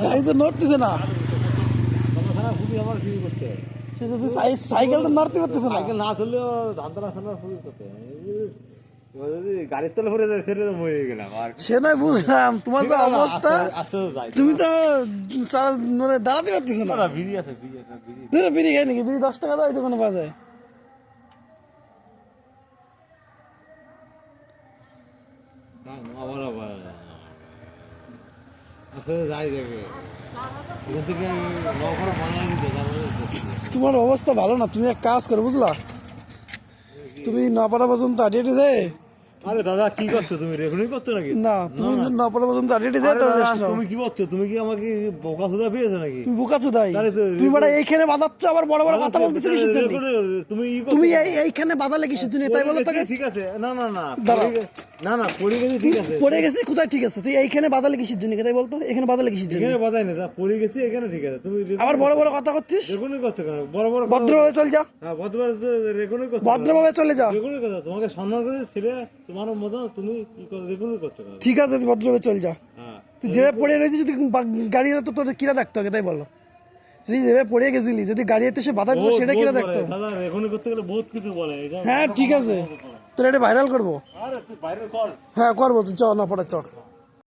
গাড়ি তো নড়তেছে না, খুবই আমার ফিল করতে সে যদি সাইকেল তো নড়তে পারতেছে না। সাইকেল না চললেও ধানতলা থানা ফুল করতে এবার যদি গাড়ির তলে পড়ে যায় সেটা তো মরে গেলাম আর সে নয় বুঝলাম, তোমার যে অবস্থা, আস্তে যাই তুমি তো মানে দাঁড়াতে পারতেছো না। বিড়ি আছে বিড়ি একটা বিড়ি ধরো বিড়ি খাই নাকি? বিড়ি 10 টাকা দেয় দোকানে পাওয়া যায়। আবার আবার আস্তে যাই দেখে এখান থেকে নৌকরা বানিয়ে দিতে তোমার অবস্থা ভালো না, তুমি এক কাজ করো বুঝলা, তুমি নপাড়া পর্যন্ত হাঁটিয়ে যায়। আরে দাদা কি করছো তুমি? রেকর্ডিং করছো নাকি? না তুমি নপাড়া পর্যন্ত হাঁটিয়ে যায়। তুমি কি করছো? তুমি কি আমাকে বোকা সুদা পেয়েছো নাকি? তুমি বোকা চোদাই, তুমি বড় এইখানে বাঁধাচ্ছ, আবার বড় বড় কথা বলতেছো কিসের জন্য? তুমি এইখানে বাঁধালে কিসের জন্য তাই বলো তো? ঠিক আছে, না না না দাঁড়াও, না না পড়ে গেছি, ঠিক আছে পড়ে গেছি কোথায়? ঠিক আছে, তুই এইখানে বাঁধালে কিসের জন্য তাই বলতো? এখানে বাঁধালে কিসের জন্য? এখানে বাধাই না, পড়ে গেছি এখানে, ঠিক আছে। তুমি আবার বড় বড় কথা করছিস, রেকর্ডিং করছো কেন? বড় বড় ভদ্রভাবে চল যা। হ্যাঁ ভদ্রভাবে রেকর্ডিং করছো, ভদ্রভাবে চলে যা। রেকর্ডিং করছো, তোমাকে সম্মান করে ছেড়ে তোমার মতো তুমি কি করো? রেকর্ডিং করছো কেন? ঠিক আছে, তুই ভদ্রভাবে চল যা। হ্যাঁ তুই যেভাবে পড়ে রয়েছিস, যদি গাড়ি হলে তো তোর কিরা দেখতে হবে তাই বলো? তুই যেভাবে পড়ে গেছিলি, যদি গাড়ি এসে সে বাধা দিত সেটা কিরা দেখতে হবে? দাদা রেকর্ডিং করতে গেলে বহুত কিছু বলে। হ্যাঁ ঠিক আছে, তোর এটা ভাইরাল করবো। আরে তুই বাইরে কর। হ্যাঁ করবো, তুই চ না পড়ে চ।